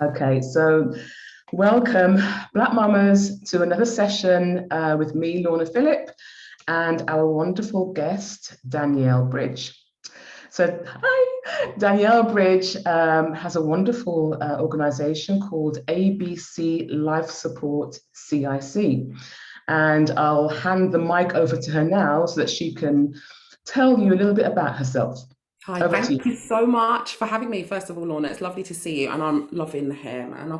Okay, so welcome, Black Mamas, to another session with me, Lorna Phillip, and our wonderful guest, Danielle Bridge. So, hi, Danielle Bridge has a wonderful organization called ABC Life Support CIC. And I'll hand the mic over to her now so that she can tell you a little bit about herself. Hi, Over to you. thank you so much for having me. First of all, Lorna, it's lovely to see you, and I'm loving the hair, man.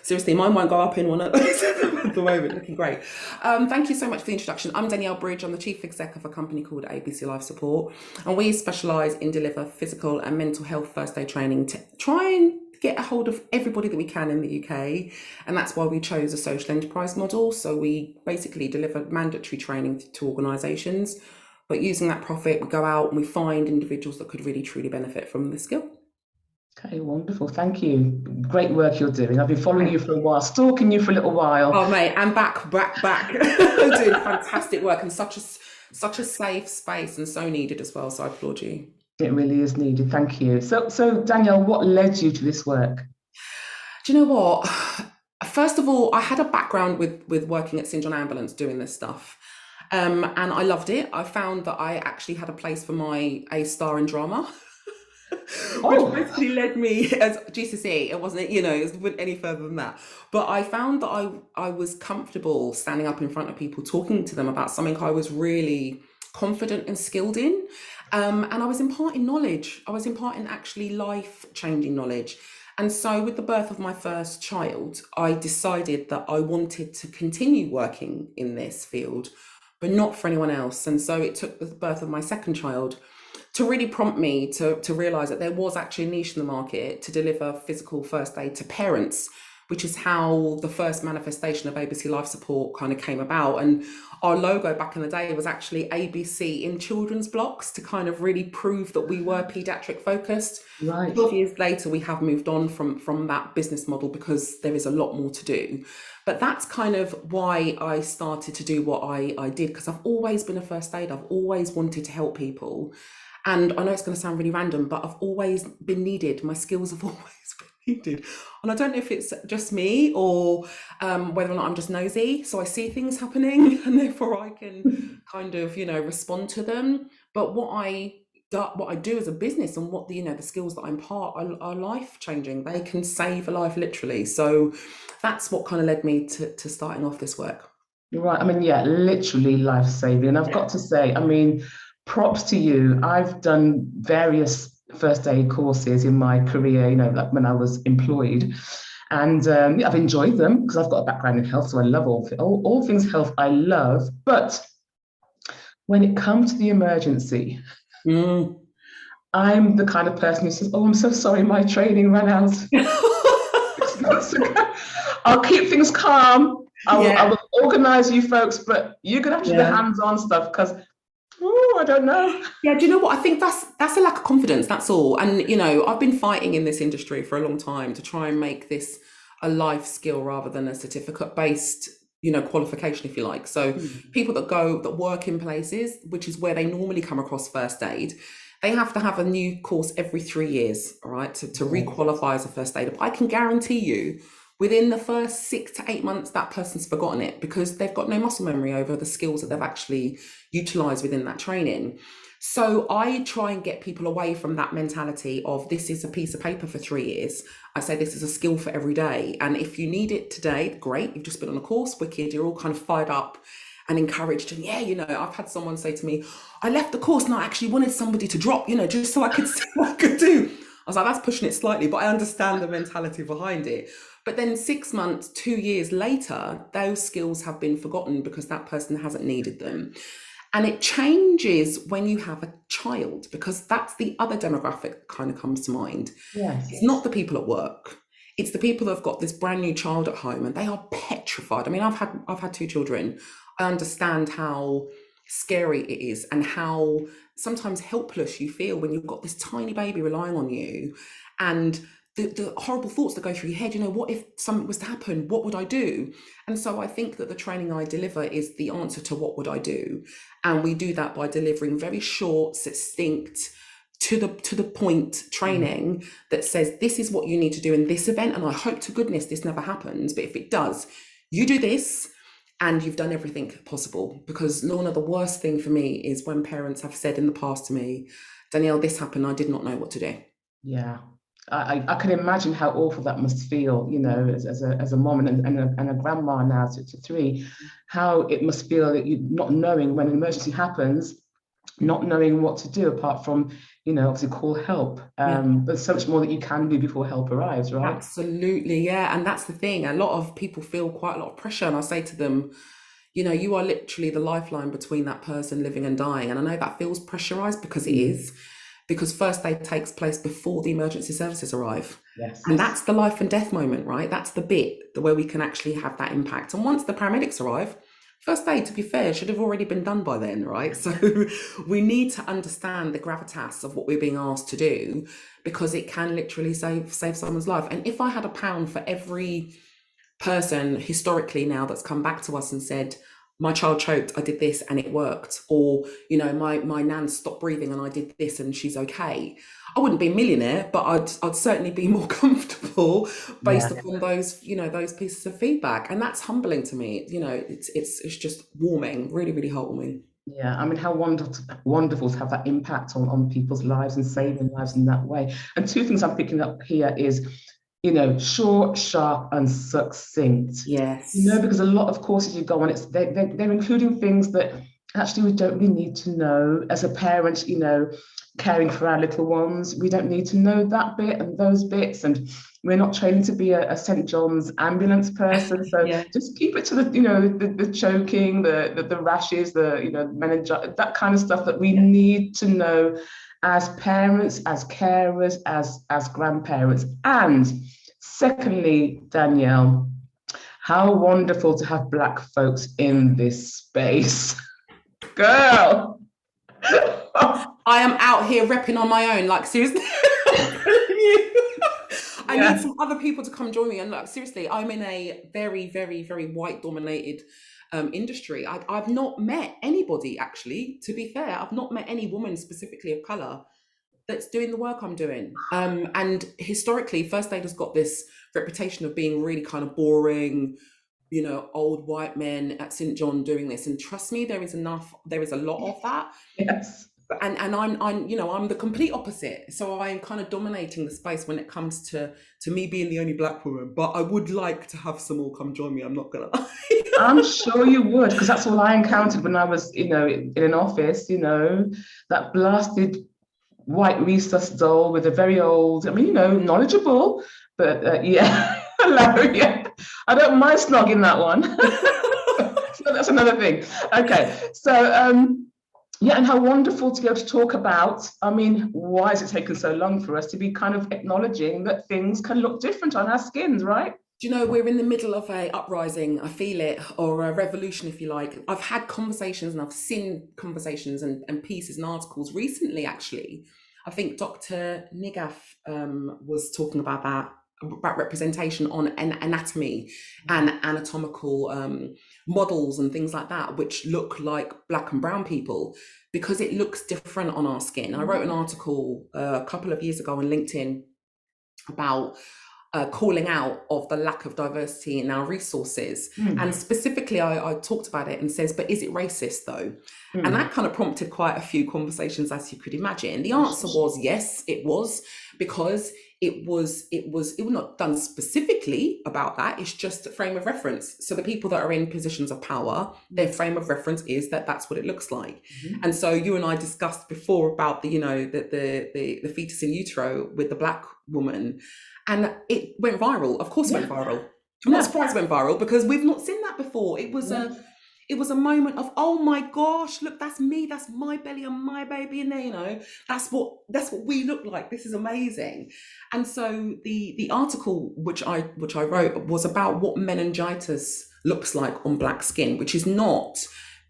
Seriously, mine won't go up in one of those at the moment, looking great. Thank you so much for the introduction. I'm Danielle Bridge. I'm the chief exec of a company called ABC Life Support, and we specialise in deliver physical and mental health first aid training to try and get a hold of everybody that we can in the UK, and that's why we chose a social enterprise model. So we basically deliver mandatory training to organisations. But using that profit, we go out and we find individuals that could really truly benefit from the skill. Okay, wonderful. Thank you. Great work you're doing. I've been following you Thank for a you. while, stalking you for a little while. Oh mate, and back, doing fantastic work and such a safe space and so needed as well. So I applaud you. It really is needed. Thank you. So Danielle, what led you to this work? Do you know what? First of all, I had a background with working at St John Ambulance doing this stuff. And I loved it. I found that I actually had a place for my A star in drama. Which Oh, basically led me as GCSE. It wasn't, it wasn't any further than that. But I found that I was comfortable standing up in front of people, talking to them about something I was really confident and skilled in. And I was imparting knowledge. I was imparting actually life-changing knowledge. And so with the birth of my first child, I decided that I wanted to continue working in this field, but not for anyone else. And so it took the birth of my second child to really prompt me to realize that there was actually a niche in the market to deliver physical first aid to parents, which is how the first manifestation of ABC Life Support kind of came about. And our logo back in the day was actually ABC in children's blocks to kind of really prove that we were pediatric focused. right. 12 years later, we have moved on from that business model because there is a lot more to do. But that's kind of why I started to do what I did, because I've always been a first aid. I've always wanted to help people. And I know it's going to sound really random, but I've always been needed. My skills have always been needed. And I don't know if it's just me or whether or not I'm just nosy. So I see things happening and therefore I can kind of, respond to them. But what I do as a business and what the skills that I impart are life changing. They can save a life literally. So that's what kind of led me to starting off this work. Right. I mean, yeah, literally life saving. And I've Yeah. got to say, I mean, props to you. I've done various first aid courses in my career, like when I was employed. And yeah, I've enjoyed them because I've got a background in health. So I love all things health, I love. But when it comes to the emergency, Mm. I'm the kind of person who says, "Oh, I'm so sorry, my training ran out 6 months ago. I'll keep things calm. I Yeah. will organize you folks, but you're gonna have to do the Yeah. hands-on stuff because, oh, I don't know." Yeah, do you know what? I think that's a lack of confidence, that's all. And I've been fighting in this industry for a long time to try and make this a life skill rather than a certificate based, qualification, if you like. So Hmm. people that work in places, which is where they normally come across first aid, they have to have a new course every 3 years, all right, to Yes. re-qualify as a first aider. But I can guarantee you, within the first 6 to 8 months, that person's forgotten it because they've got no muscle memory over the skills that they've actually utilized within that training. So I try and get people away from that mentality of this is a piece of paper for 3 years. I say this is a skill for every day. And if you need it today, great. You've just been on a course, wicked. You're all kind of fired up and encouraged. And yeah, I've had someone say to me, I left the course and I actually wanted somebody to drop, just so I could see what I could do. I was like, that's pushing it slightly, but I understand the mentality behind it. But then 6 months, 2 years later, those skills have been forgotten because that person hasn't needed them. And it changes when you have a child, because that's the other demographic that kind of comes to mind. It's Yes. not the people at work. It's the people that have got this brand new child at home and they are petrified. I mean, I've had two children. I understand how scary it is and how sometimes helpless you feel when you've got this tiny baby relying on you and the horrible thoughts that go through your head, what if something was to happen? What would I do? And so I think that the training I deliver is the answer to what would I do. And we do that by delivering very short, succinct, to the point training that says this is what you need to do in this event, and I hope to goodness this never happens, but if it does, you do this and you've done everything possible. Because Lorna, the worst thing for me is when parents have said in the past to me, Danielle, this happened, I did not know what to do. Yeah. I can imagine how awful that must feel, you know, as a mom and a grandma now to three, how it must feel that you not knowing when an emergency happens, not knowing what to do apart from, you know, obviously call help. But there's so much more that you can do before help arrives, right? Absolutely, yeah. And that's the thing. A lot of people feel quite a lot of pressure. And I say to them, you know, you are literally the lifeline between that person living and dying. And I know that feels pressurized because it is, because first aid takes place before the emergency services arrive. Yes. And that's the life and death moment, right? That's the bit where we can actually have that impact. And once the paramedics arrive, first aid, to be fair, should have already been done by then, right? So we need to understand the gravitas of what we're being asked to do, because it can literally save someone's life. And if I had £1 for every person historically now that's come back to us and said, my child choked, I did this and it worked, or, you know, my nan stopped breathing and I did this and she's okay, I wouldn't be a millionaire, but I'd certainly be more comfortable based upon those, you know, those pieces of feedback. And that's humbling to me. You know, it's just warming, really, really heartwarming. Yeah, I mean, how wonderful to have that impact on people's lives and saving lives in that way. And two things I'm picking up here is, you know, short, sharp, and succinct. Yes. You know, because a lot of courses you go on, they're including things that actually we don't really need to know as a parent, you know, caring for our little ones. We don't need to know that bit and those bits. And we're not trained to be a St. John's ambulance person. So just keep it to the, you know, the choking, the rashes, the, you know, meningitis, that kind of stuff that we need to know as parents, as carers, as grandparents. And secondly, Danielle, how wonderful to have Black folks in this space. Girl. I am out here repping on my own, like seriously. I need some other people to come join me. And like, seriously, I'm in a very, very, very white dominated industry. I've not met anybody, actually, to be fair. I've not met any woman specifically of colour that's doing the work I'm doing. And historically, first aid has got this reputation of being really kind of boring, you know, old white men at St. John doing this. And trust me, there is a lot of that. Yes. And I'm you know, I'm the complete opposite. So I'm kind of dominating the space when it comes to me being the only Black woman. But I would like to have some more come join me. I'm not gonna lie. I'm sure you would, because that's all I encountered when I was, you know, in an office, you know, that blasted white rhesus doll with a very old, I mean, you know, knowledgeable, but yeah, hilarious. I don't mind snogging that one. So that's another thing. Okay, so yeah, and how wonderful to be able to talk about, I mean, why has it taken so long for us to be kind of acknowledging that things can look different on our skins, right? Do you know, we're in the middle of a uprising, I feel it, or a revolution, if you like. I've had conversations and I've seen conversations and pieces and articles recently, actually. I think Dr. Nigaf was talking about that, about representation on anatomy and anatomical models and things like that, which look like Black and brown people, because it looks different on our skin. I wrote an article a couple of years ago on LinkedIn about calling out of the lack of diversity in our resources. And specifically, I talked about it and says, but is it racist though? And that kind of prompted quite a few conversations, as you could imagine. The answer was yes, it was, because it was not done specifically about that. It's just a frame of reference. So the people that are in positions of power, their frame of reference is that that's what it looks like. And so you and I discussed before about the, you know, the fetus in utero with the Black woman, and it went viral. Of course, it went viral. I'm not surprised it went viral, because we've not seen that before. It was a moment of, oh my gosh, look, that's me, that's my belly and my baby in there, you know, that's what we look like. This is amazing. And so the article which I wrote was about what meningitis looks like on Black skin, which is not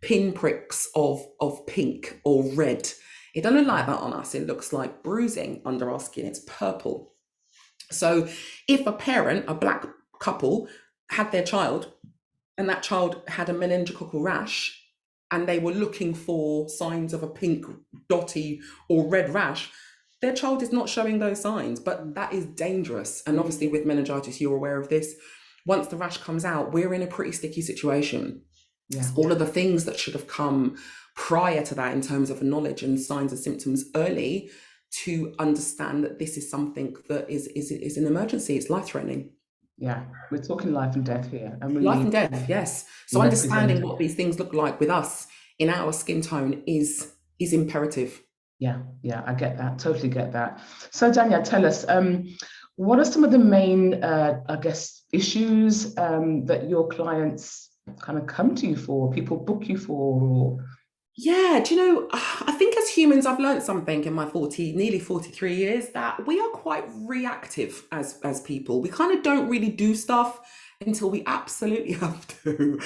pinpricks of pink or red. It doesn't look like that on us. It looks like bruising under our skin. It's purple. So if a parent, a Black couple, had their child and that child had a meningococcal rash and they were looking for signs of a pink, dotty or red rash, their child is not showing those signs, but that is dangerous. And obviously with meningitis, you're aware of this. Once the rash comes out, we're in a pretty sticky situation. Yeah. All of the things that should have come prior to that in terms of knowledge and signs and symptoms early to understand that this is something that is an emergency, it's life-threatening. Yeah, we're talking life and death here. And we Life and need death, yes. So understanding what these things look like with us in our skin tone is imperative. Yeah, I get that, totally get that. So Danielle, tell us, what are some of the main, I guess, issues that your clients kind of come to you for, people book you for? Or... Yeah, do you know, I think as humans, I've learned something in my nearly 43 years, that we are quite reactive as people. We kind of don't really do stuff until we absolutely have to.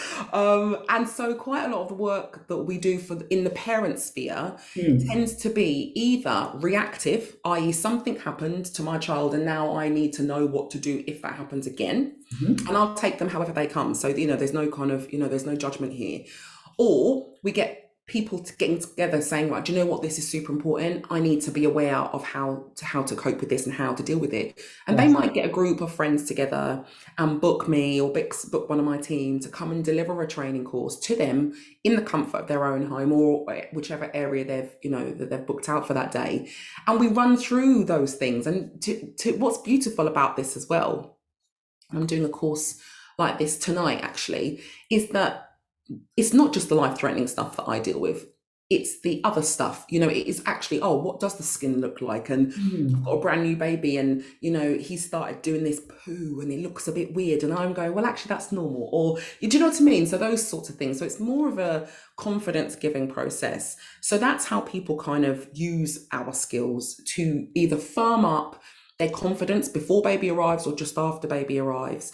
And so quite a lot of the work that we do in the parent sphere tends to be either reactive, i.e. something happened to my child and now I need to know what to do if that happens again. And I'll take them however they come. So, there's no kind of, there's no judgment here. Or we get people getting together saying, right, do you know what, this is super important. I need to be aware of how to cope with this and how to deal with it. And they might get a group of friends together and book me or book one of my team to come and deliver a training course to them in the comfort of their own home or whichever area that they've booked out for that day. And we run through those things. And to what's beautiful about this as well, I'm doing a course like this tonight actually, is that it's not just the life-threatening stuff that I deal with. It's the other stuff. It is actually, what does the skin look like? And I've got a brand new baby and, he started doing this poo and it looks a bit weird. And I'm going, well, actually, that's normal. Or, do you know what I mean? So those sorts of things. So it's more of a confidence-giving process. So that's how people kind of use our skills to either firm up their confidence before baby arrives or just after baby arrives,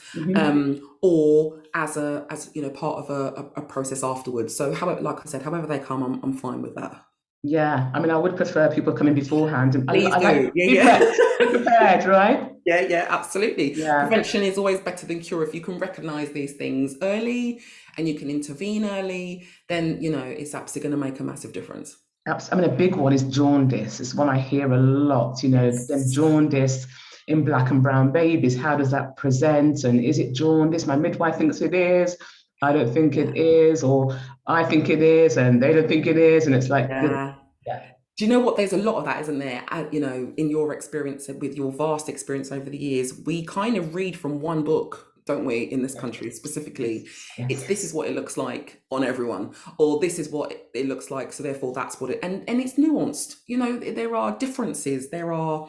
or as part of a process afterwards. So however, like I said, however they come, I'm fine with that. Yeah, I mean, I would prefer people coming beforehand. Please I do. like be prepared, right? Yeah, absolutely. Yeah. Prevention is always better than cure. If you can recognize these things early and you can intervene early, then it's absolutely going to make a massive difference. I mean, a big one is jaundice. It's one I hear a lot, then jaundice in black and brown babies. How does that present? And is it jaundice? My midwife thinks it is. I don't think it is, or I think it is, and they don't think it is. And it's like, yeah. Do you know what? There's a lot of that, isn't there? In your experience, with your vast experience over the years, we kind of read from one book, don't we, in this country specifically? It's this is what it looks like on everyone, or this is what it looks like, so therefore that's what it, and it's nuanced. There are differences, there are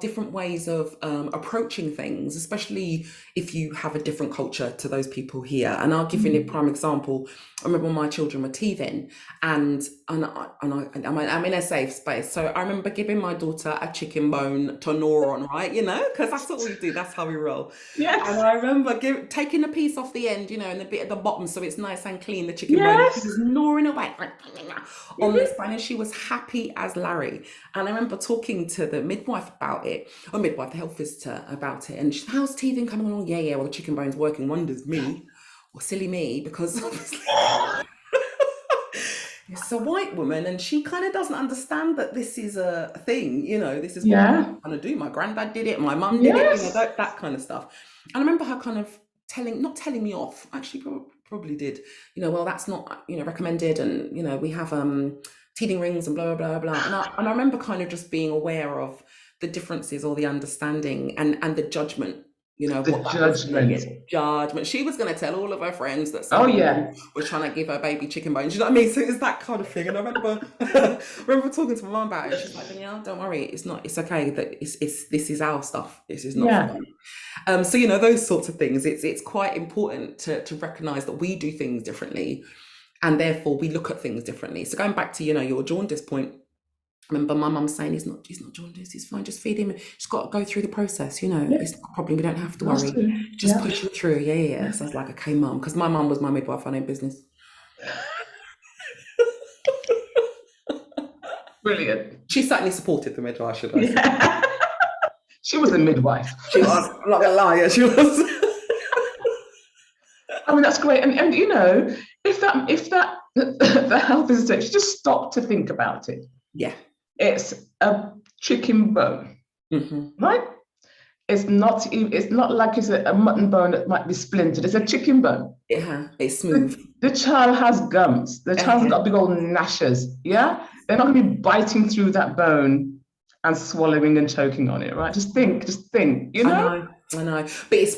different ways of approaching things, especially if you have a different culture to those people here. And I'll give you a prime example. I remember when my children were teething, and I'm in a safe space. So I remember giving my daughter a chicken bone to gnaw on, right? Because that's what we do. That's how we roll. Yes. And I remember taking a piece off the end, and the bit at the bottom, so it's nice and clean, the chicken bone. She was gnawing away on this bone, and she was happy as Larry. And I remember talking to the midwife about it, the health visitor about it. And how's teething coming along? Yeah, well, the chicken bone's working wonders. Me, or silly me, because obviously it's a white woman and she kind of doesn't understand that this is a thing, this is what I'm going to do. My granddad did it, my mum did it, that kind of stuff. And I remember her kind of not telling me off, actually probably did, well, that's not, recommended. And, we have teething rings and blah, blah, blah, blah. And I remember kind of just being aware of the differences or the understanding and the judgment. Judgment. She was going to tell all of her friends that someone was trying to give her baby chicken bones. You know what I mean? So it's that kind of thing. And I remember talking to my mum about it. She's like, Danielle, don't worry. It's okay. That this is our stuff. This is not fun. So those sorts of things. It's quite important to recognise that we do things differently, and therefore we look at things differently. So going back to your jaundice point. I remember my mum saying, he's not jaundice, he's fine, just feed him. Just got to go through the process, it's not a problem, we don't have to worry. Just push it through. Yeah. So I was like, okay, mum, because my mum was my midwife, I know business. Brilliant. She certainly supported the midwife, should I say. She was a midwife. She was, I'm not gonna lie, she was. I mean, that's great. And if the health visitor just stopped to think about it. Yeah. It's a chicken bone, right? It's not like it's a mutton bone that might be splintered. It's a chicken bone. It's smooth. The child has gums. The child's got big old gnashes. Yeah, they're not going to be biting through that bone and swallowing and choking on it, right? Just think. You know. I know. But it's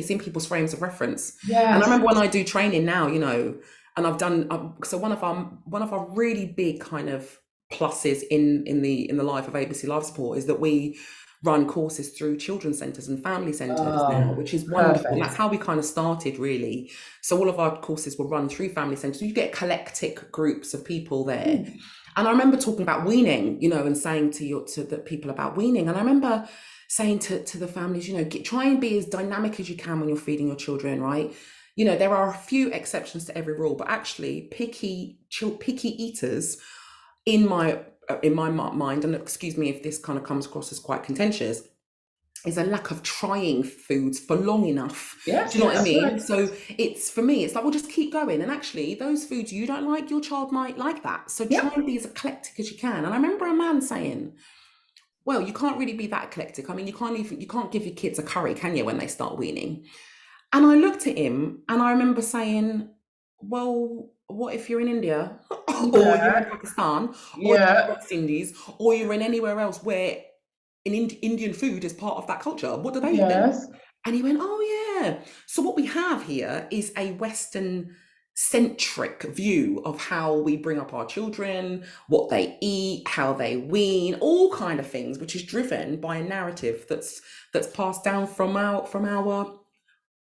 in people's frames of reference. Yes. And I remember when I do training now, you know, and I've done so one of our really big kind of pluses in the life of ABC Life Support is that we run courses through children's centres and family centres now, which is wonderful. And that's how we kind of started, really. So all of our courses were run through family centres. You get eclectic groups of people there. And I remember talking about weaning, you know, and saying to the people about weaning. And I remember saying to the families, you know, try and be as dynamic as you can when you're feeding your children, right? You know, there are a few exceptions to every rule, but actually picky eaters in my mind, and excuse me if this kind of comes across as quite contentious, is a lack of trying foods for long enough. Yes, do you know what I mean? Right. So it's, for me, it's like, well, just keep going. And actually those foods you don't like, your child might like that. So try and be as eclectic as you can. And I remember a man saying, well, you can't really be that eclectic. I mean, you can't give your kids a curry, can you, when they start weaning? And I looked at him and I remember saying, well, what if you're in India or you're in Pakistan or you're in the West Indies or you're in anywhere else where Indian food is part of that culture? What do they eat then? And he went, oh yeah. So what we have here is a Western centric view of how we bring up our children, what they eat, how they wean, all kind of things, which is driven by a narrative that's passed down from our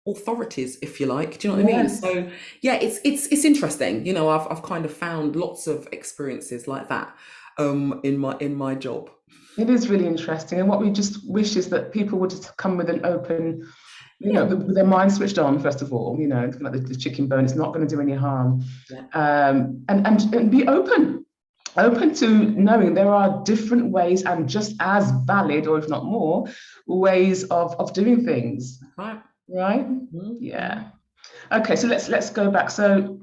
authorities, if you like. Do you know what I mean? So yeah, it's interesting. You know, I've kind of found lots of experiences like that in my job. It is really interesting, and what we just wish is that people would just come with an open, you know, with their mind switched on. First of all, you know, like the chicken bone, it's not going to do any harm, and be open to knowing there are different ways and just as valid, or if not more, ways of doing things. Right. Yeah. Okay, so let's go back. So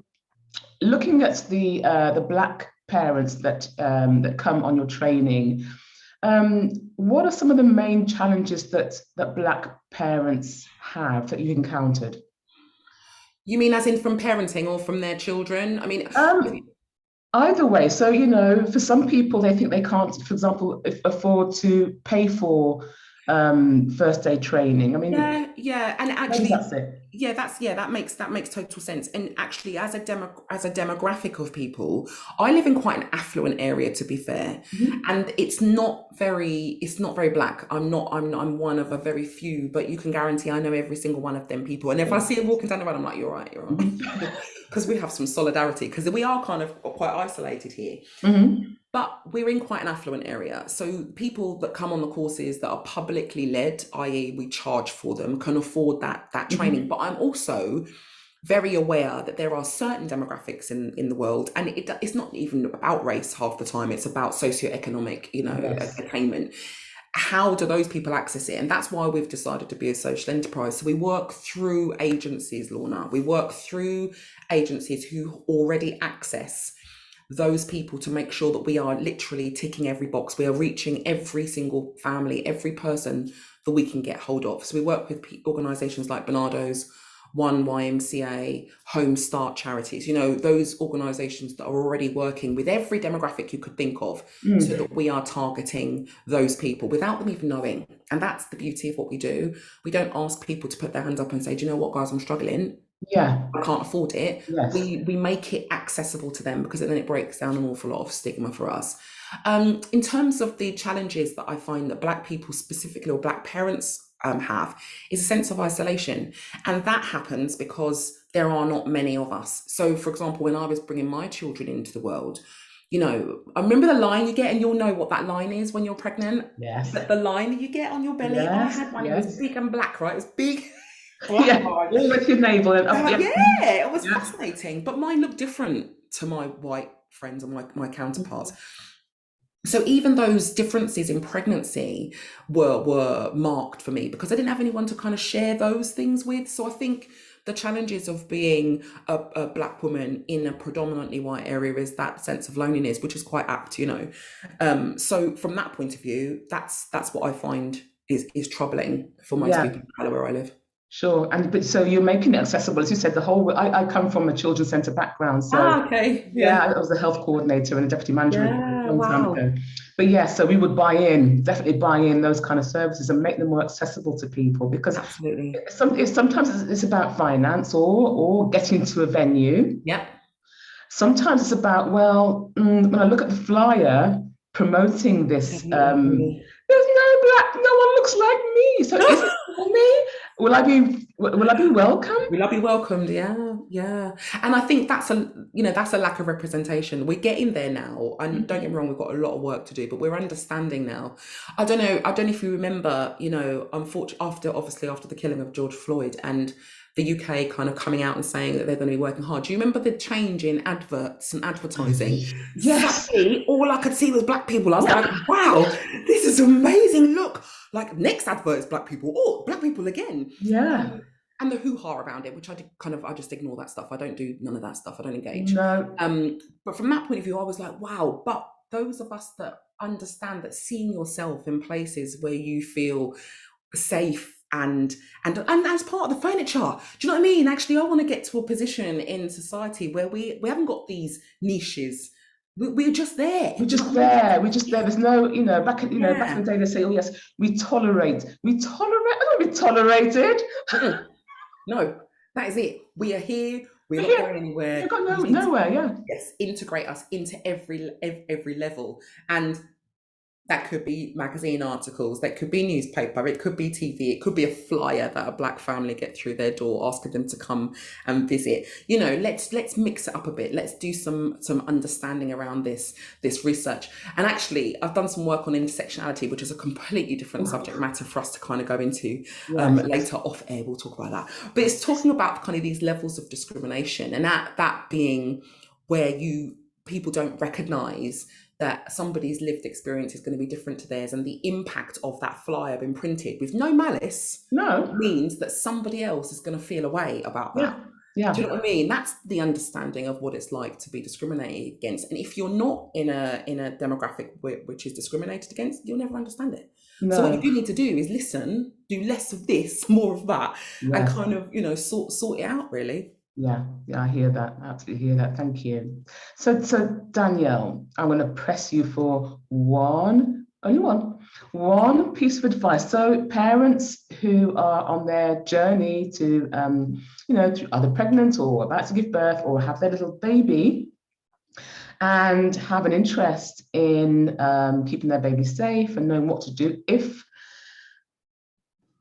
looking at the Black parents that come on your training, what are some of the main challenges that Black parents have that you've encountered? You mean as in from parenting or from their children? I mean, either way. So, you know, for some people, they think they can't, for example, afford to pay for first aid training. I mean, and actually that's it. That makes total sense. And actually, as a demographic of people, I live in quite an affluent area, to be fair, and it's not very Black. I'm one of a very few, but you can guarantee I know every single one of them people. And if I see them walking down the road, I'm like, you're right, because we have some solidarity, because we are kind of quite isolated here. But we're in quite an affluent area. So people that come on the courses that are publicly led, i.e. we charge for them, can afford that training. But I'm also very aware that there are certain demographics in the world, and it's not even about race half the time. It's about socioeconomic, you know, attainment. How do those people access it? And that's why we've decided to be a social enterprise. So we work through agencies, Lorna. We work through agencies who already access those people to make sure that we are literally ticking every box. We are reaching every single family, every person that we can get hold of. So we work with organisations like Barnardo's, One YMCA, Home Start charities, you know, those organisations that are already working with every demographic you could think of, so that we are targeting those people without them even knowing. And that's the beauty of what we do. We don't ask people to put their hands up and say, do you know what, guys, I'm struggling. I can't afford it. We make it accessible to them, because then it breaks down an awful lot of stigma for us. In terms of the challenges that I find that Black people specifically, or Black parents have, is a sense of isolation. And that happens because there are not many of us. So for example, when I was bringing my children into the world, you know, I remember the line you get, and you'll know what that line is when you're pregnant. The line that you get on your belly. I had one, it was big and black, right? It was big. All with your navel and it was fascinating, but mine looked different to my white friends and my counterparts. So even those differences in pregnancy were marked for me, because I didn't have anyone to kind of share those things with. So I think the challenges of being a Black woman in a predominantly white area is that sense of loneliness, which is quite apt, you know. So from that point of view, that's what I find is troubling for most Yeah. people where I live. Sure. But so you're making it accessible. As you said, I come from a children's centre background. So Okay. yeah, Yeah. I was a health coordinator and a deputy manager a Yeah. long time Wow. ago. But yeah, so we would definitely buy in those kind of services and make them more accessible to people, because Absolutely. sometimes it's about finance or getting to a venue. Yeah. Sometimes it's about, well, when I look at the flyer promoting this, Totally agree. there's no one looks like me. So is it for me? Will I be welcome? Will I be welcomed? Yeah, yeah. And I think that's a lack of representation. We're getting there now. And don't get me wrong, we've got a lot of work to do, but we're understanding now. I don't know if you remember, unfortunately, after the killing of George Floyd and the UK kind of coming out and saying that they're going to be working hard. Do you remember the change in adverts and advertising? Yes. Suddenly, all I could see was Black people. I was like, wow, this is amazing. Look, like next advert is Black people. Oh, Black people again. Yeah. And the hoo-ha around it, which I just ignore that stuff. I don't do none of that stuff. I don't engage. No. But from that point of view, I was like, wow. But those of us that understand that seeing yourself in places where you feel safe and as part of the furniture, do you know what I mean? Actually, I want to get to a position in society where we haven't got these niches. We're just there. We're just there. We're just there. There's no, back in Yeah. the day they say, oh yes, we tolerate. I don't be tolerated. No, that is it. We are here. We're not going anywhere. You've got nowhere. Yeah. Yes, integrate us into every level, and that could be magazine articles, that could be newspaper, it could be TV, it could be a flyer that a Black family get through their door asking them to come and visit. Let's mix it up a bit. Let's do some understanding around this research. And actually, I've done some work on intersectionality, which is a completely different subject matter for us to kind of go into later off air. We'll talk about that. But it's talking about kind of these levels of discrimination, and that being where people don't recognise that somebody's lived experience is going to be different to theirs, and the impact of that flyer being printed with no malice means that somebody else is going to feel a way about that. Yeah. Do you know what I mean? That's the understanding of what it's like to be discriminated against. And if you're not in a demographic which is discriminated against, you'll never understand it. No. So what you do need to do is listen, do less of this, more of that, and kind of, sort it out, really. Yeah, I hear that. I absolutely hear that. Thank you. So Danielle, I'm going to press you for one piece of advice. So parents who are on their journey to, either pregnant or about to give birth or have their little baby and have an interest in keeping their baby safe and knowing what to do.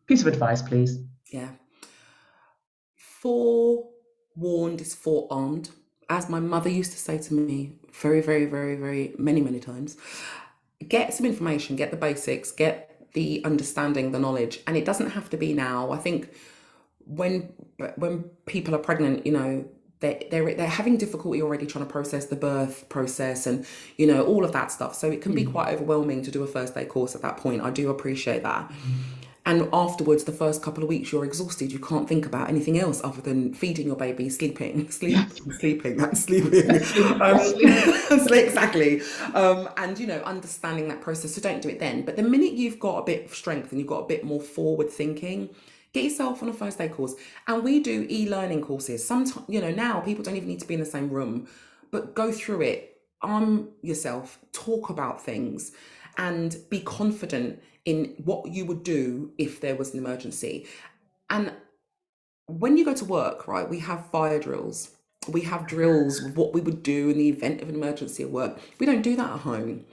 Piece of advice, please. Yeah. Forewarned is forearmed, as my mother used to say to me very, very, very, very many times. Get some information, get the basics, get the understanding, the knowledge, and it doesn't have to be now. I think when people are pregnant, they're having difficulty already trying to process the birth process and all of that stuff. So it can be quite overwhelming to do a first aid course at that point. I do appreciate that. And afterwards, the first couple of weeks, you're exhausted. You can't think about anything else other than feeding your baby, sleeping. Exactly. And, understanding that process. So don't do it then. But the minute you've got a bit of strength and you've got a bit more forward thinking, get yourself on a first aid course. And we do e-learning courses. Sometimes, now people don't even need to be in the same room, but go through it, arm yourself, talk about things, and be confident in what you would do if there was an emergency. And when you go to work, right, we have fire drills. We have drills of what we would do in the event of an emergency at work. We don't do that at home.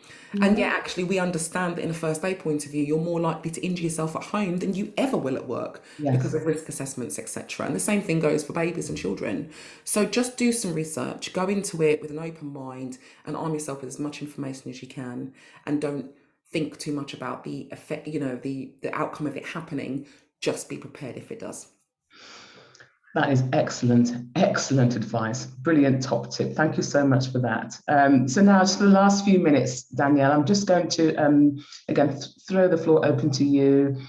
And yet actually we understand that in a first aid point of view, you're more likely to injure yourself at home than you ever will at work because of risk assessments, etc. And the same thing goes for babies and children. So just do some research, go into it with an open mind and arm yourself with as much information as you can, and don't think too much about the effect, the outcome of it happening. Just be prepared if it does. That is excellent advice. Brilliant top tip. Thank you so much for that. So now, just for the last few minutes, Danielle, I'm just going to, again, throw the floor open to you.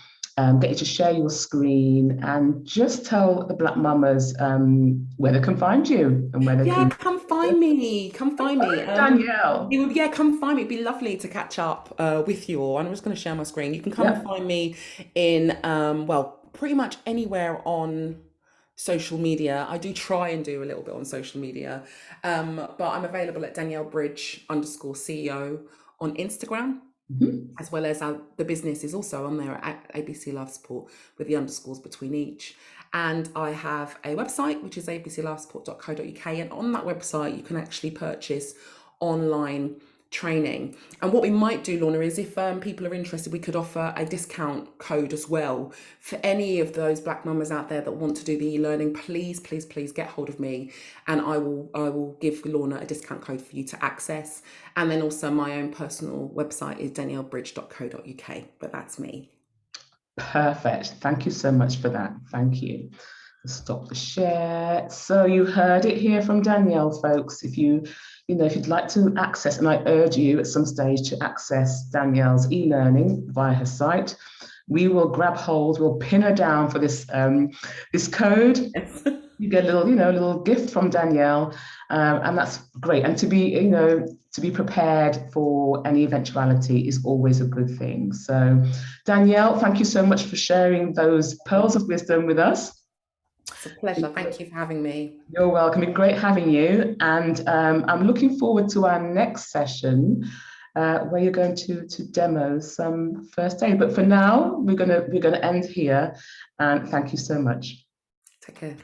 get you to share your screen and just tell the Black Mamas where they can find you and where they Yeah, can. come find me. Come find me. Danielle. Yeah, come find me. It'd be lovely to catch up with you all. I'm just going to share my screen. You can come and Yep. find me in, well, pretty much anywhere on social media. I do try and do a little bit on social media, but I'm available at Danielle Bridge _ CEO on Instagram, Mhm. as well as the business is also on there at ABC Life Support with the underscores between each. And I have a website, which is abclifesupport.co.uk. And on that website, you can actually purchase online training. And what we might do, Lorna, is if people are interested, we could offer a discount code as well for any of those Black mamas out there that want to do the e-learning. Please, please, please get hold of me, and I will give Lorna a discount code for you to access. And then also my own personal website is daniellebridge.co.uk, but that's me. Perfect. Thank you so much for that. Thank you. Stop the share. So you heard it here from Danielle, folks. If you'd like to access, and I urge you at some stage to access Danielle's e-learning via her site, we will grab hold, we'll pin her down for this this code. Yes. You get a little gift from Danielle, and that's great. And to be prepared for any eventuality is always a good thing. So, Danielle, thank you so much for sharing those pearls of wisdom with us. It's a pleasure. Thank you for having me. You're welcome. It's great having you. And I'm looking forward to our next session, where you're going to demo some first aid. But for now, we're gonna end here. And thank you so much. Take care.